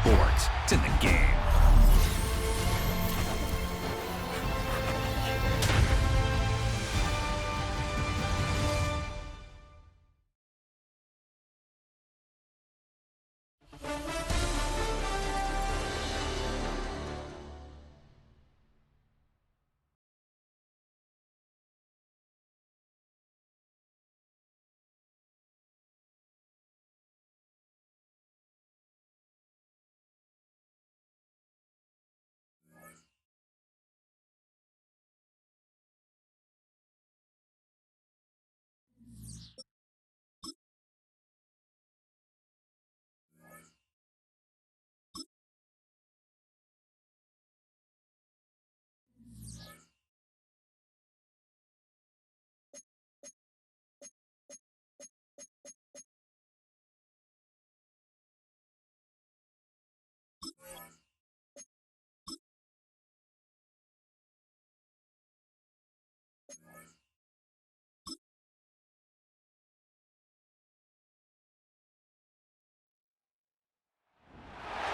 sports. It's in the game.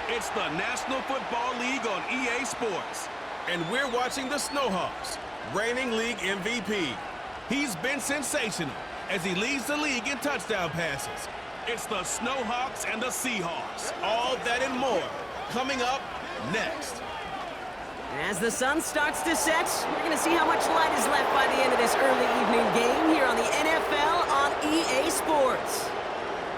It's the National Football League on EA Sports, and we're watching the Snowhawks, reigning league MVP. He's been sensational as he leads the league in touchdown passes. It's the Snowhawks and the Seahawks. All that and more coming up next. As the sun starts to set, we're going to see how much light is left by the end of this early evening game here on the NFL on EA Sports.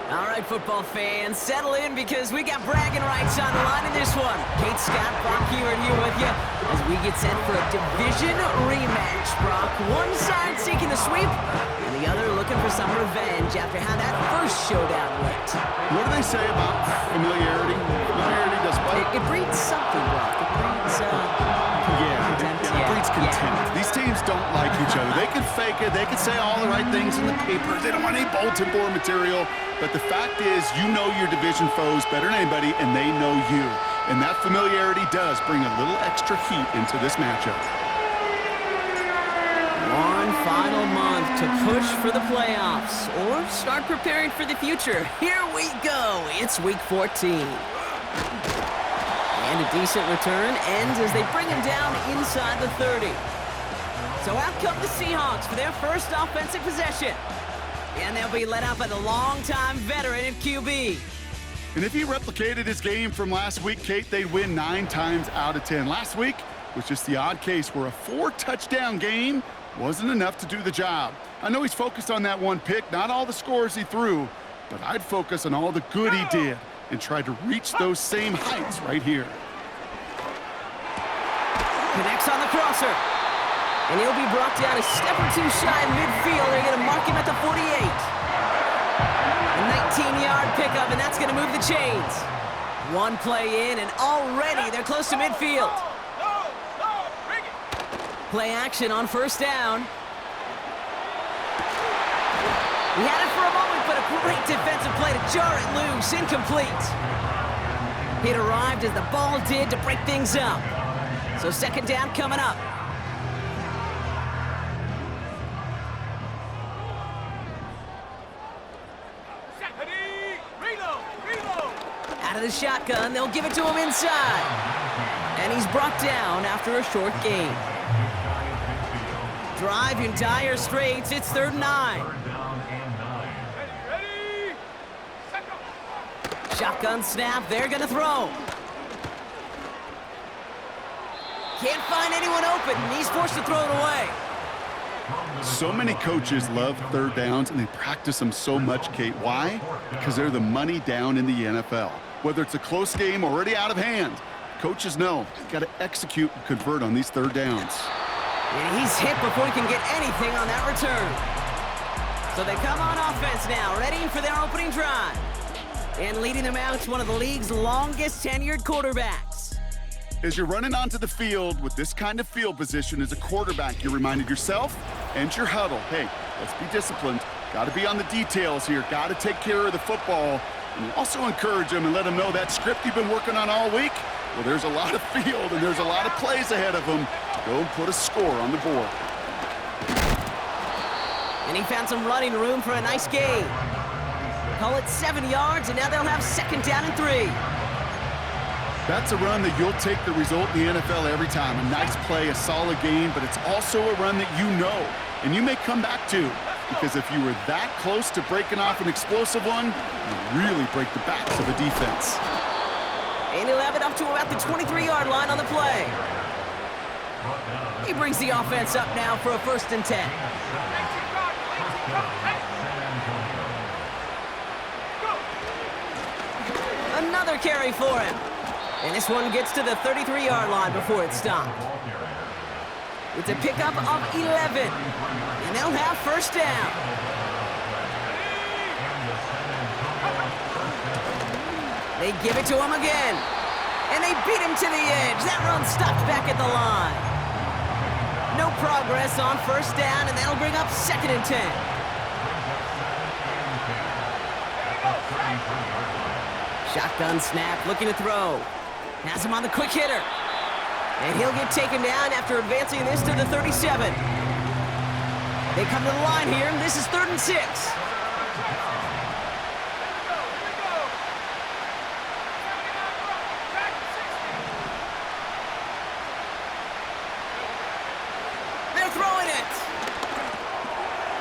All right, football fans, settle in because we got bragging rights on the line in this one. Kate Scott, Brock Hewitt here with you as we get set for a division rematch, Brock. One side seeking the sweep, and the other looking for some revenge after how that first showdown went. What do they say about familiarity? Familiarity does what? It breeds something, Brock. It breeds, contempt. It breeds contempt. These teams don't like each other. They can fake it. They can say all the right things in the paper. They don't want any bulletin board material. But the fact is, you know your division foes better than anybody, and they know you. And that familiarity does bring a little extra heat into this matchup. One final month to push for the playoffs or start preparing for the future. Here we go. It's week 14. And a decent return ends as they bring him down inside the 30. So out come the Seahawks for their first offensive possession. And they'll be led out by the longtime veteran at QB. And if he replicated his game from last week, Kate, they'd win 9 times out of 10. Last week was just the odd case where a 4-touchdown game wasn't enough to do the job. I know he's focused on that one pick, not all the scores he threw, but I'd focus on all the good he did and try to reach those same heights right here. Connects on the crosser. And he'll be brought down a step or two shy of midfield. They're going to mark him at the 48. A 19-yard pickup, and that's going to move the chains. One play in, and already they're close to midfield. Play action on first down. He had it for a moment, but a great defensive play to jar it loose. Incomplete. It arrived as the ball did to break things up. So second down coming up. Out of the shotgun, they'll give it to him inside. And he's brought down after a short gain. Drive in dire straits, it's 3rd and 9. Shotgun snap, they're gonna throw. Can't find anyone open, and he's forced to throw it away. So many coaches love 3rd downs, and they practice them so much, Kate. Why? Because they're the money down in the NFL. Whether it's a close game or already out of hand, coaches know you've got to execute and convert on these 3rd downs. And he's hit before he can get anything on that return. So they come on offense now, ready for their opening drive. And leading them out, one of the league's longest tenured quarterbacks. As you're running onto the field with this kind of field position as a quarterback, you're reminding yourself and your huddle, hey, let's be disciplined. Got to be on the details here. Got to take care of the football. And you also encourage them and let them know that script you've been working on all week, well, there's a lot of field and there's a lot of plays ahead of them to go and put a score on the board. And he found some running room for a nice gain. Call it 7 yards, and now they'll have 2nd down and 3. That's a run that you'll take the result in the NFL every time. A nice play, a solid game, but it's also a run that you know, and you may come back to. Because if you were that close to breaking off an explosive one, you really break the backs of a defense. And he'll have it up to about the 23-yard line on the play. He brings the offense up now for a 1st and 10. Another carry for him. And this one gets to the 33-yard line before it's stopped. It's a pickup of 11. And they'll have 1st down. They give it to him again. And they beat him to the edge. That run stopped back at the line. No progress on 1st down, and that'll bring up 2nd and 10. Shotgun snap, looking to throw. Has him on the quick hitter. And he'll get taken down after advancing this to the 37. They come to the line here, and this is 3rd and 6. They're throwing it.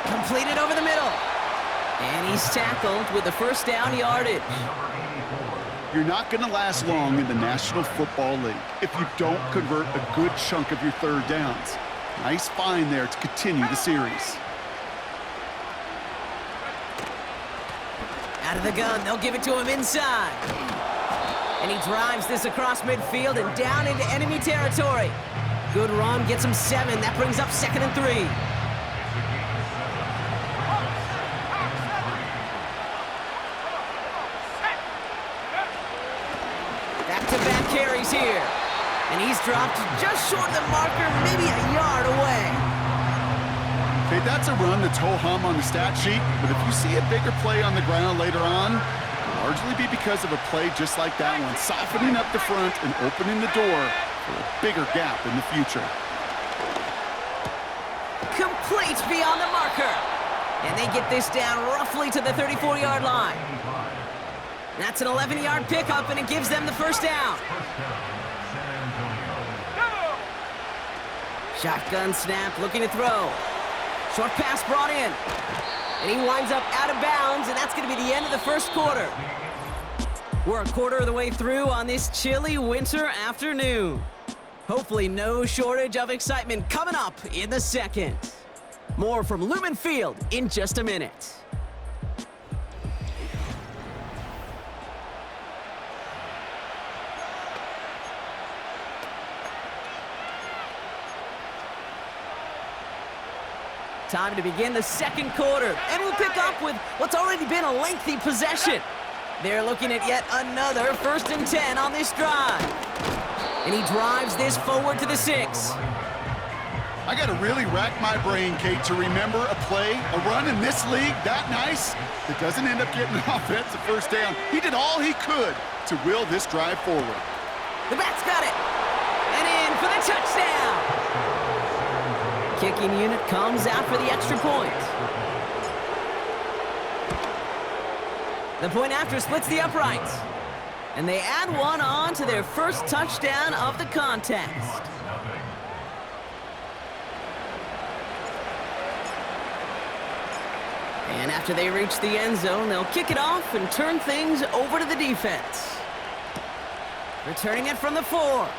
Completed over the middle. And he's tackled with the 1st down yardage. You're not going to last long in the National Football League if you don't convert a good chunk of your 3rd downs. Nice find there to continue the series. Out of the gun, they'll give it to him inside. And he drives this across midfield and down into enemy territory. Good run, gets him 7. That brings up 2nd and 3. Back-to-back carries here. And he's dropped just short of the marker, maybe a yard away. Okay, that's a run that's ho-hum on the stat sheet, but if you see a bigger play on the ground later on, it'll largely be because of a play just like that one, softening up the front and opening the door for a bigger gap in the future. Complete beyond the marker. And they get this down roughly to the 34-yard line. That's an 11-yard pickup, and it gives them the 1st down. Shotgun snap, looking to throw. Short pass brought in. And he winds up out of bounds, and that's going to be the end of the 1st quarter. We're a quarter of the way through on this chilly winter afternoon. Hopefully no shortage of excitement coming up in the 2nd. More from Lumen Field in just a minute. Time to begin the 2nd quarter, and we'll pick up with what's already been a lengthy possession. They're looking at yet another 1st and 10 on this drive. And he drives this forward to the 6. I got to really rack my brain, Kate, to remember a play, a run in this league that nice that doesn't end up getting an offensive 1st down. He did all he could to will this drive forward. The back's got it. And in for the touchdown. Kicking unit comes out for the extra point. The point after splits the uprights. And they add one on to their 1st touchdown of the contest. And after they reach the end zone, they'll kick it off and turn things over to the defense. Returning it from the 4.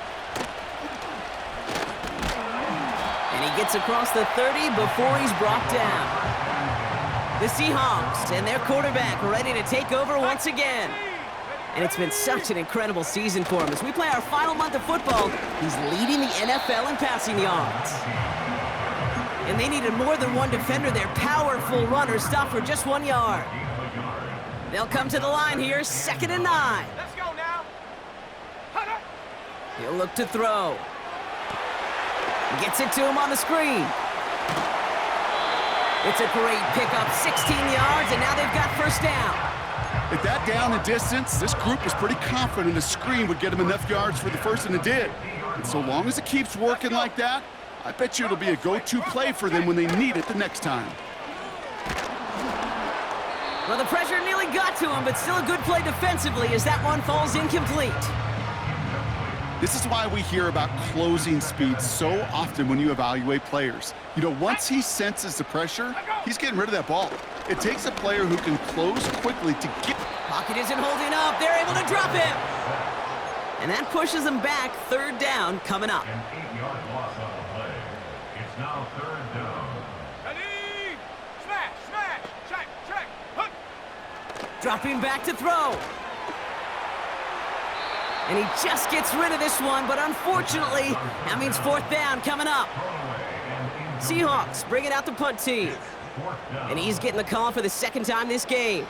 And he gets across the 30 before he's brought down. The Seahawks and their quarterback ready to take over once again. And it's been such an incredible season for him. As we play our final month of football, he's leading the NFL in passing yards. And they needed more than one defender. Their powerful runner stopped for just 1 yard. They'll come to the line here, 2nd and 9. Let's go now. He'll look to throw. Gets it to him on the screen. It's a great pickup, 16 yards, and now they've got 1st down. At that down and distance, this group was pretty confident the screen would get him enough yards for the 1st, and it did. And so long as it keeps working like that, I bet you it'll be a go-to play for them when they need it the next time. Well, the pressure nearly got to him, but still a good play defensively as that one falls incomplete. This is why we hear about closing speed so often when you evaluate players. You know, once he senses the pressure, he's getting rid of that ball. It takes a player who can close quickly to get... Pocket isn't holding up. They're able to drop him. And that pushes them back. Third down coming up. An 8-yard loss on the play. It's now third down. Ready? Smash, smash, check, hook. Dropping back to throw. And he just gets rid of this one, but unfortunately, that means fourth down coming up. Seahawks bring it out the punt team. And he's getting the call for the second time this game.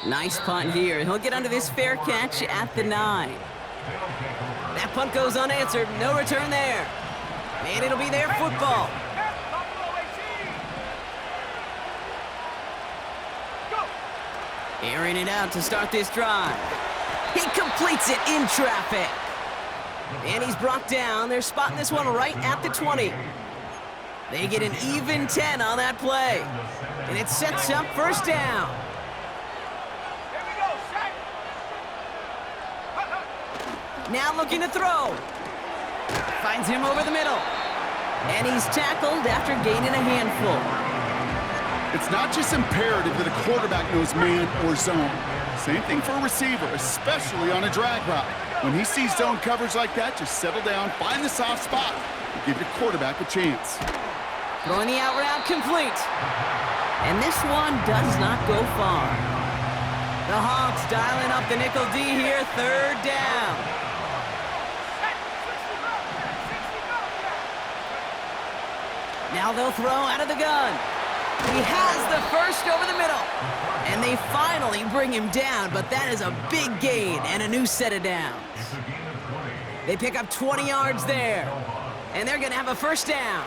Nice punt here. He'll get under this fair catch at the 9. That punt goes unanswered. No return there. And it'll be their football. Airing it out to start this drive. He completes it in traffic. And he's brought down. They're spotting this one right at the 20. They get an even 10 on that play. And it sets up first down. Now looking to throw. Finds him over the middle. And he's tackled after gaining a handful. It's not just imperative that a quarterback knows man or zone. Same thing for a receiver, especially on a drag route. When he sees zone coverage like that, just settle down, find the soft spot, and give your quarterback a chance. Throwing the out route complete. And this one does not go far. The Hawks dialing up the nickel D here, third down. Now they'll throw out of the gun. He has the first over the middle. And they finally bring him down, but that is a big gain and a new set of downs. They pick up 20 yards there. And they're going to have a first down.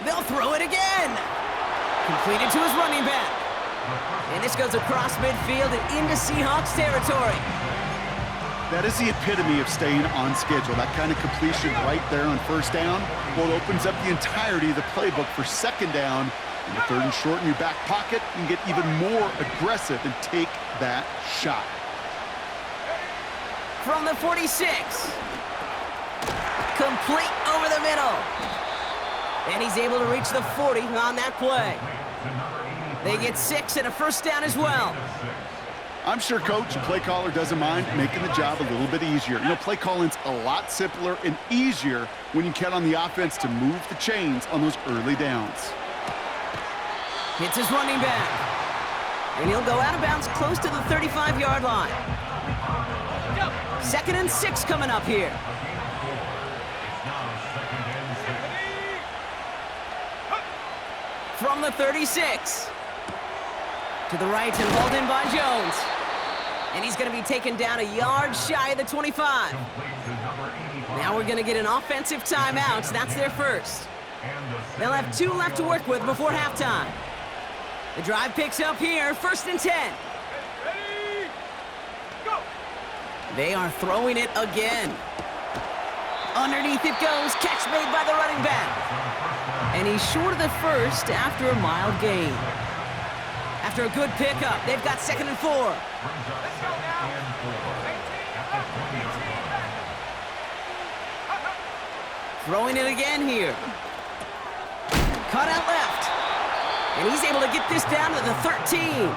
They'll throw it again. Completed to his running back. And this goes across midfield and into Seahawks territory. That is the epitome of staying on schedule. That kind of completion right there on first down, well, it opens up the entirety of the playbook for second down. And the third and short in your back pocket, you can get even more aggressive and take that shot. From the 46. Complete over the middle. And he's able to reach the 40 on that play. They get 6 and a first down as well. I'm sure coach and play caller doesn't mind making the job a little bit easier. You know, play calling's a lot simpler and easier when you count on the offense to move the chains on those early downs. Hits his running back. And he'll go out of bounds close to the 35-yard line. 2nd and 6 coming up here. From the 36. To the right and hauled in by Jones. And he's going to be taken down a yard shy of the 25. Now we're going to get an offensive timeout. That's their first. They'll have 2 left to work with before halftime. The drive picks up here, 1st and 10. They are throwing it again. Underneath it goes, catch made by the running back. And he's short of the first after a mild gain. After a good pickup, they've got 2nd and 4. Throwing it again here. Cut out left. And he's able to get this down to the 13.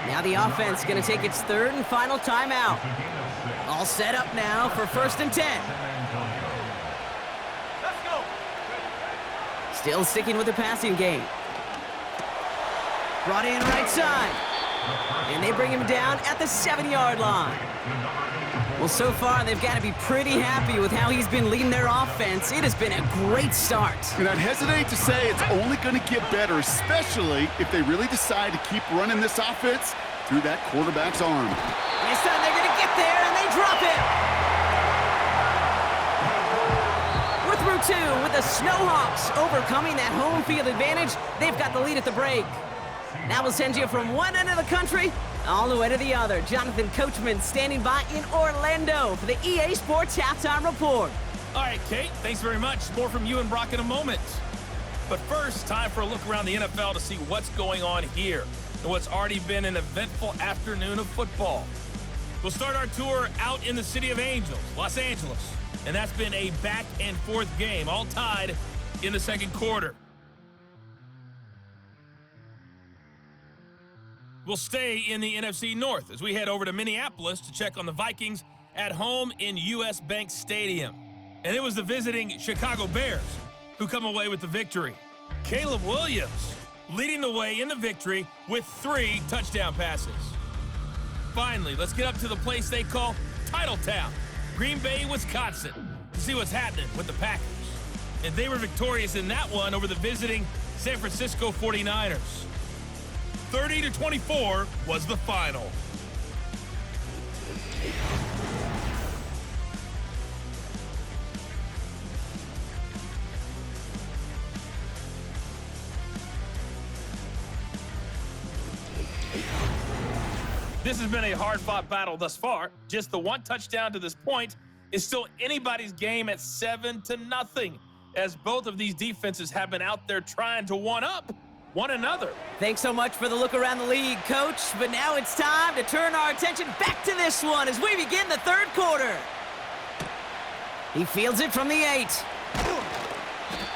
Now the offense going to take its 3rd and final timeout. All set up now for 1st and 10. Still sticking with the passing game. Brought in right side. And they bring him down at the 7-yard line. Well, so far, they've got to be pretty happy with how he's been leading their offense. It has been a great start. And I'd hesitate to say it's only going to get better, especially if they really decide to keep running this offense through that quarterback's arm. This time they're going to get there, and they drop it. We're through 2 with the Snowhawks overcoming that home field advantage. They've got the lead at the break. Now we'll send you from one end of the country all the way to the other. Jonathan Coachman standing by in Orlando for the EA Sports Halftime Report. All right, Kate, thanks very much. More from you and Brock in a moment. But first, time for a look around the NFL to see what's going on here and what's already been an eventful afternoon of football. We'll start our tour out in the City of Angels, Los Angeles. And that's been a back-and-forth game, all tied in the second quarter. We'll stay in the NFC North as we head over to Minneapolis to check on the Vikings at home in US Bank Stadium. And it was the visiting Chicago Bears who come away with the victory. Caleb Williams leading the way in the victory with 3 touchdown passes. Finally, let's get up to the place they call Titletown, Green Bay, Wisconsin, to see what's happening with the Packers. And they were victorious in that one over the visiting San Francisco 49ers. 30-24 was the final. This has been a hard-fought battle thus far. Just the 1 touchdown to this point is still anybody's game at 7-0, as both of these defenses have been out there trying to one-up one another. Thanks so much for the look around the league, Coach. But now it's time to turn our attention back to this one as we begin the third quarter. He fields it from the 8.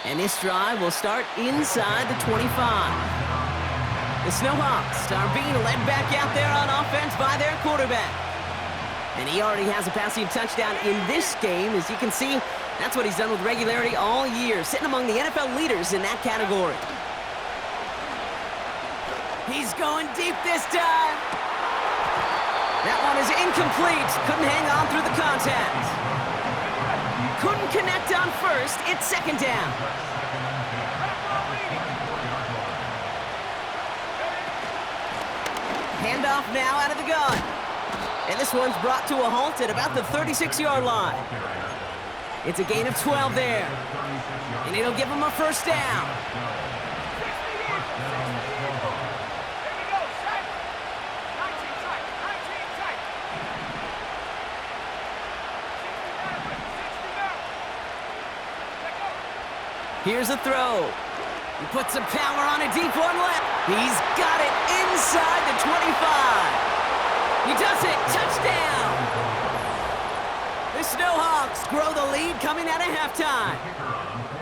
And this drive will start inside the 25. The Snowhawks are being led back out there on offense by their quarterback. And he already has a passing touchdown in this game. As you can see, that's what he's done with regularity all year, sitting among the NFL leaders in that category. He's going deep this time. That one is incomplete. Couldn't hang on through the contact. Couldn't connect on first. It's second down. Handoff now out of the gun. And this one's brought to a halt at about the 36-yard line. It's a gain of 12 there. And it'll give him a first down. Here's a throw. He puts some power on a deep one left. He's got it inside the 25. He does it. Touchdown. The Snowhawks grow the lead coming out of halftime.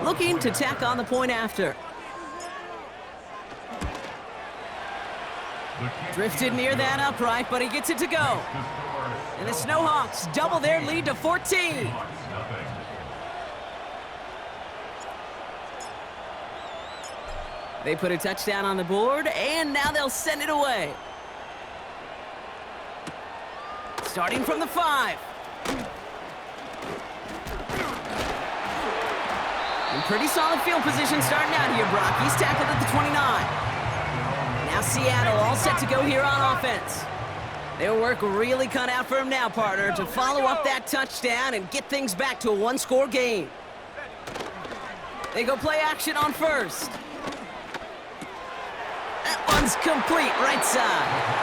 Looking to tack on the point after. Drifted near that upright, but he gets it to go. And the Snowhawks double their lead to 14. They put a touchdown on the board, and now they'll send it away. Starting from the 5. In pretty solid field position starting out here, Brock. He's tackled at the 29. Now Seattle all set to go here on offense. Their work really cut out for him now, partner, to follow up that touchdown and get things back to a 1-score game. They go play action on first. That one's complete, right side.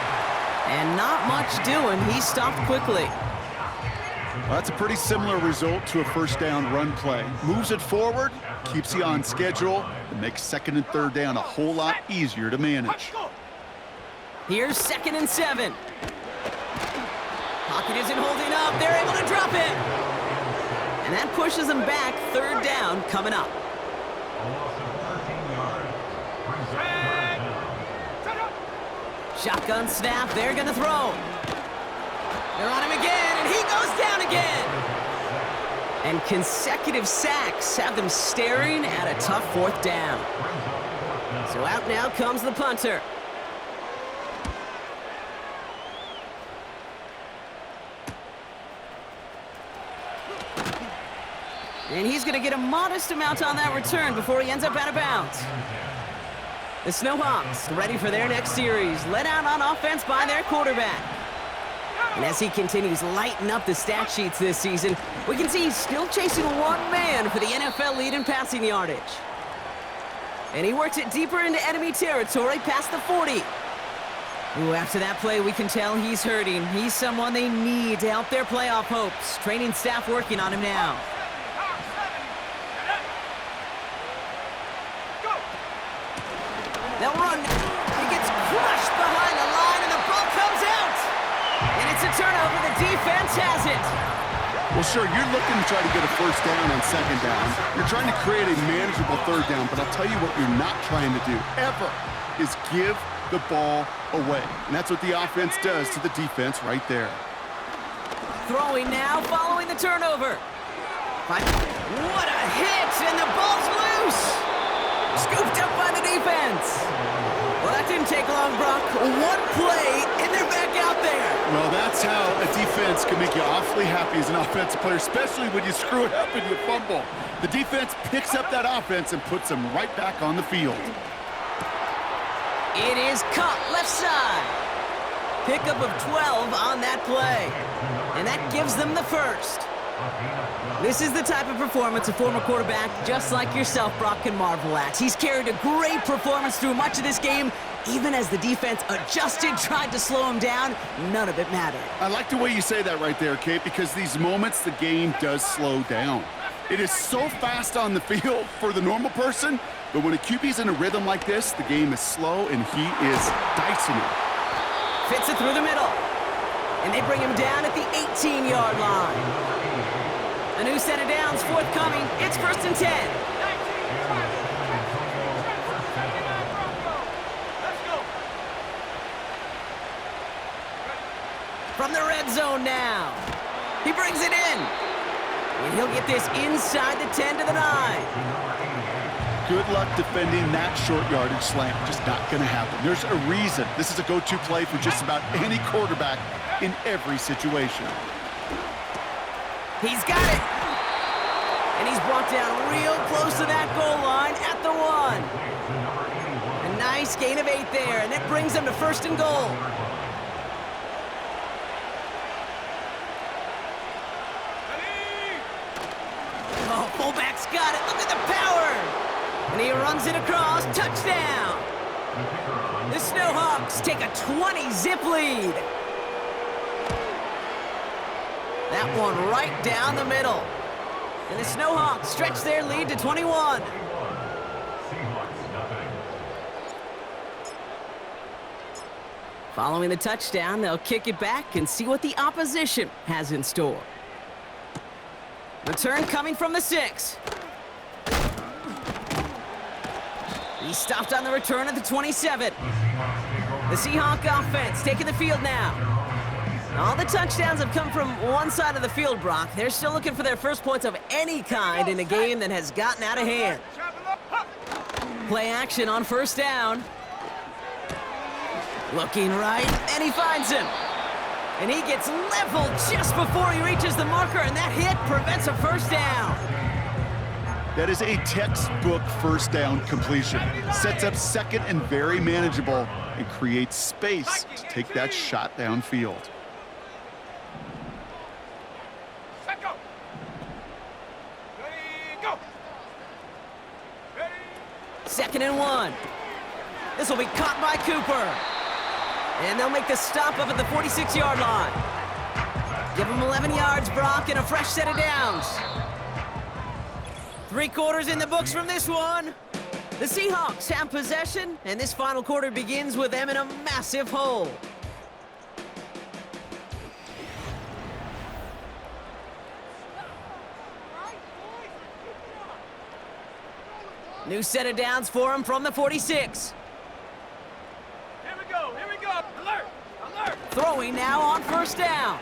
And not much doing. He stopped quickly. Well, that's a pretty similar result to a first down run play. Moves it forward, keeps you on schedule, and makes second and third down a whole lot easier to manage. Here's 2nd and 7. Pocket isn't holding up. They're able to drop it. And that pushes them back. Third down coming up. Shotgun snap, they're gonna throw. They're on him again, and he goes down again. And consecutive sacks have them staring at a tough 4th down. So out now comes the punter. And he's gonna get a modest amount on that return before he ends up out of bounds. The Snowhawks ready for their next series, led out on offense by their quarterback. And as he continues lighting up the stat sheets this season, we can see he's still chasing one man for the NFL lead in passing yardage. And he works it deeper into enemy territory past the 40. Ooh, after that play, we can tell he's hurting. He's someone they need to help their playoff hopes. Training staff working on him now. They'll run. He gets crushed behind the line, and the ball comes out. And it's a turnover. The defense has it. Well, sure, you're looking to try to get a first down on second down. You're trying to create a manageable third down, but I'll tell you what you're not trying to do, ever, is give the ball away. And that's what the offense does to the defense right there. Throwing now, following the turnover. What a hit, and the ball's loose. Scooped up by the defense. Well, that didn't take long, Brock. One play, and they're back out there. Well, that's how a defense can make you awfully happy as an offensive player, especially when you screw it up and you fumble. The defense picks up that offense and puts them right back on the field. It is caught left side. Pickup of 12 on that play. And that gives them the first. This is the type of performance a former quarterback, just like yourself, Brock, can marvel at. He's carried a great performance through much of this game. Even as the defense adjusted, tried to slow him down, none of it mattered. I like the way you say that right there, Kate, because these moments the game does slow down. It is so fast on the field for the normal person, but when a QB's in a rhythm like this, the game is slow and he is dicing it. Fits it through the middle. And they bring him down at the 18-yard line. A new set of downs forthcoming. It's 1st and 10. From the red zone now. He brings it in. And he'll get this inside the 10 to the 9. Good luck defending that short yardage slant. Just not going to happen. There's a reason. This is a go-to play for just about any quarterback in every situation. He's got it. And he's brought down real close to that goal line at the 1. A nice gain of 8 there, and that brings them to 1st and goal. Oh, fullback's got it. Look at the power. And he runs it across. Touchdown. The Snowhawks take a 20-zip lead. That one right down the middle. And the Snowhawks stretch their lead to 21. Following the touchdown, they'll kick it back and see what the opposition has in store. Return coming from the 6. He stopped on the return at the 27. The Seahawk offense taking the field now. All the touchdowns have come from one side of the field, Brock. They're still looking for their first points of any kind in a game that has gotten out of hand. Play action on 1st down. Looking right, and he finds him. And he gets leveled just before he reaches the marker, and that hit prevents a 1st down. That is a textbook 1st down completion. Sets up 2nd and very manageable and creates space to take that shot downfield. 2nd and 1. This will be caught by Cooper. And they'll make the stop up at the 46-yard line. Give them 11 yards, Brock, and a fresh set of downs. 3 quarters in the books from this one. The Seahawks have possession, and this final quarter begins with them in a massive hole. New set of downs for him from the 46. Here we go, alert, alert. Throwing now on 1st down.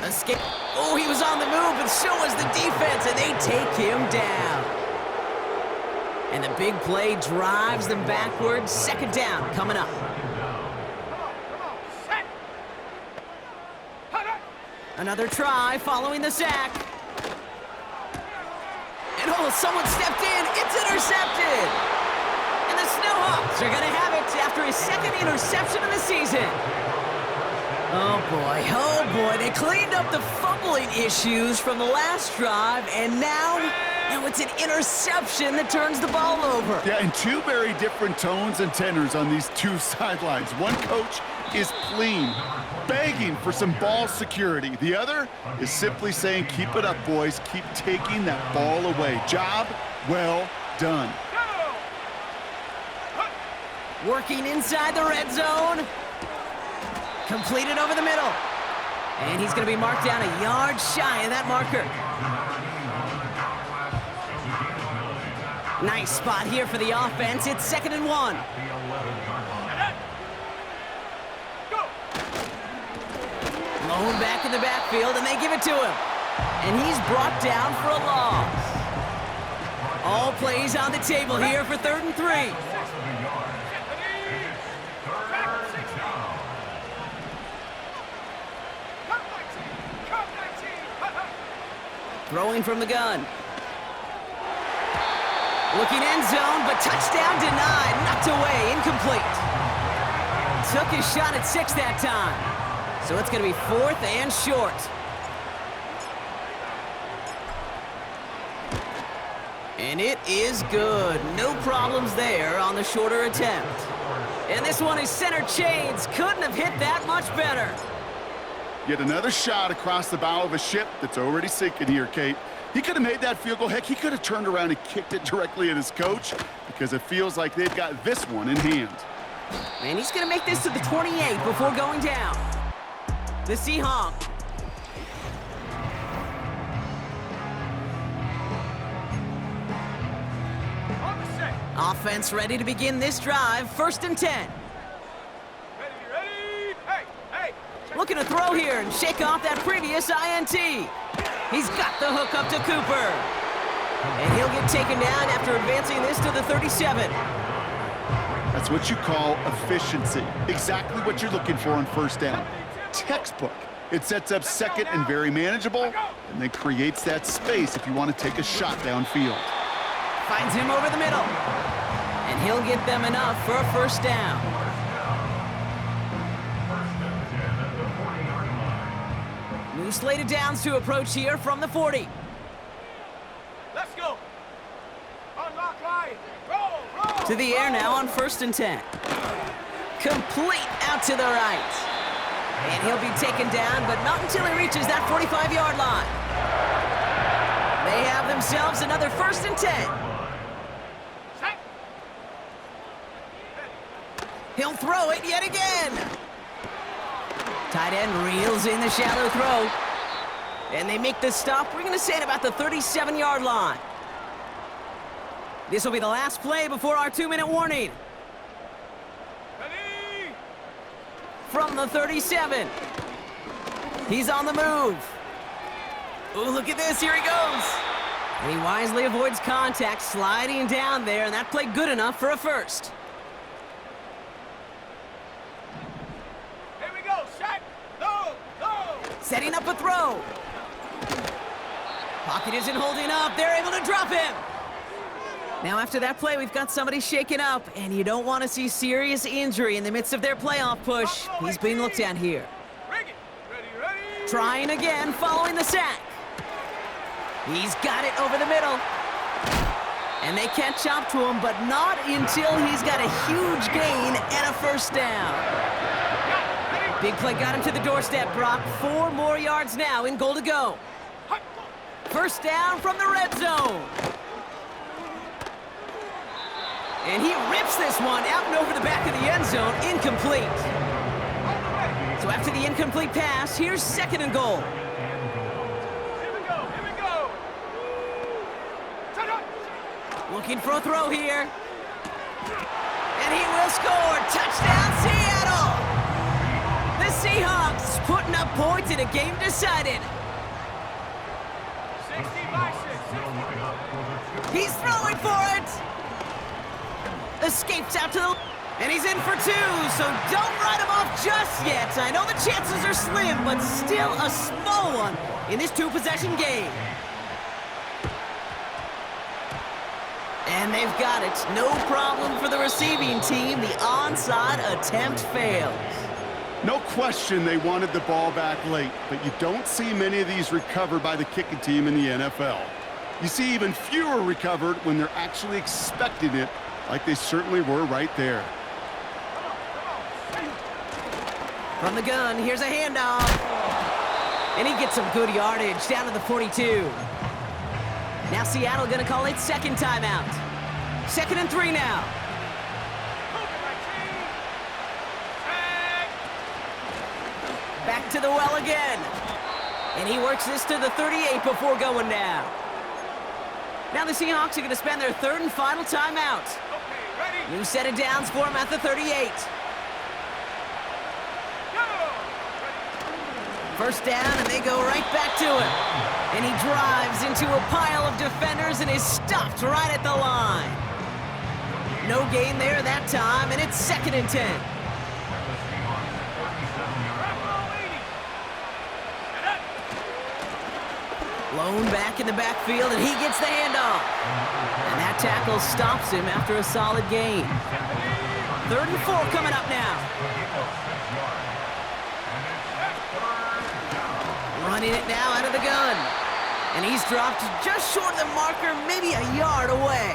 Escape. Oh, he was on the move, but so was the defense, and they take him down. And the big play drives them backwards. 2nd down coming up. Come on, set. Hunter. Another try following the sack. And oh, someone stepped in. It's intercepted. And the Snowhawks are going to have it after his 2nd interception of the season. Oh boy, they cleaned up the fumbling issues from the last drive, and now Now it's an interception that turns the ball over. Yeah, and two very different tones and tenors on these two sidelines. One coach is pleading, begging for some ball security. The other is simply saying, keep it up, boys. Keep taking that ball away. Job well done. Working inside the red zone. Completed over the middle. And he's going to be marked down a yard shy of that marker. Nice spot here for the offense. It's 2nd and 1. Blown back in the backfield, and they give it to him. And he's brought down for a loss. All plays on the table here for 3rd and 3. Throwing from the gun. Looking end zone, but touchdown denied. Knocked away, incomplete. Took his shot at 6 that time. So it's going to be 4th and short. And it is good. No problems there on the shorter attempt. And this one is center chains. Couldn't have hit that much better. Yet another shot across the bow of a ship that's already sinking here, Kate. He could have made that field goal. Heck, he could have turned around and kicked it directly at his coach because it feels like they've got this one in hand. And he's going to make this to the 28 before going down. The Seahawks. Offense ready to begin this drive. 1st and 10. Ready. Hey. Looking to throw here and shake off that previous INT. He's got the hook up to Cooper. And he'll get taken down after advancing this to the 37. That's what you call efficiency. Exactly what you're looking for on 1st down. Textbook. It sets up 2nd and very manageable, and then creates that space if you want to take a shot downfield. Finds him over the middle. And he'll get them enough for a 1st down. New slated downs to approach here from the 40. Let's go. Unlock line. Roll. To the air now on 1st and 10. Complete out to the right. And he'll be taken down, but not until he reaches that 45-yard line. They have themselves another 1st and 10. He'll throw it yet again. Tight end reels in the shallow throw. And they make the stop. We're going to say at about the 37-yard line. This will be the last play before our 2-minute warning. Ready. From the 37. He's on the move. Oh, look at this. Here he goes. And he wisely avoids contact, sliding down there, and that played good enough for a 1st. Here we go. Shot. Go. Setting up a throw. Pocket isn't holding up. They're able to drop him. Now after that play, we've got somebody shaken up, and you don't want to see serious injury in the midst of their playoff push. He's being looked at here. Rig it. Ready. Trying again following the sack. He's got it over the middle. And they catch up to him, but not until he's got a huge gain and a 1st down. Big play got him to the doorstep, Brock. 4 more yards now in goal to go. 1st down from the red zone. And he rips this one out and over the back of the end zone. Incomplete. So after the incomplete pass, here's 2nd and goal. Here we go. Shut up. Looking for a throw here. And he will score. Touchdown, Seattle. The Seahawks putting up points in a game decided. 60-6. He's throwing for it. Escapes out to the... And he's in for 2, so don't write him off just yet. I know the chances are slim, but still a small one in this 2-possession game. And they've got it. No problem for the receiving team. The onside attempt fails. No question they wanted the ball back late, but you don't see many of these recovered by the kicking team in the NFL. You see even fewer recovered when they're actually expecting it, like they certainly were right there. From the gun, here's a handoff. And he gets some good yardage down to the 42. Now Seattle gonna call it second timeout. 2nd and 3 now. Back to the well again. And he works this to the 38 before going down. Now the Seahawks are going to spend their 3rd and final timeout. New set of downs for him at the 38. First down, and they go right back to him. And he drives into a pile of defenders and is stopped right at the line. No gain there that time, and it's 2nd and 10. Blown back in the backfield, and he gets the handoff. And that tackle stops him after a solid gain. 3rd and 4 coming up now. Running it now out of the gun. And he's dropped just short of the marker, maybe a yard away.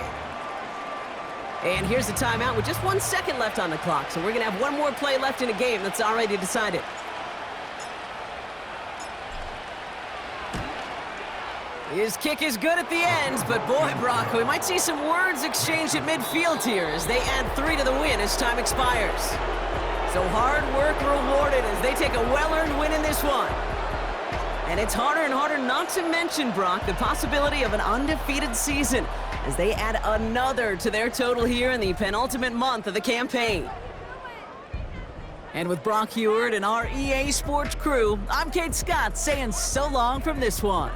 And here's the timeout with just 1 second left on the clock. So we're going to have one more play left in a game that's already decided. His kick is good at the ends, but boy, Brock, we might see some words exchanged at midfield here as they add 3 to the win as time expires. So hard work rewarded as they take a well-earned win in this one. And it's harder and harder not to mention, Brock, the possibility of an undefeated season as they add another to their total here in the penultimate month of the campaign. And with Brock Heward and our EA Sports crew, I'm Kate Scott saying so long from this one.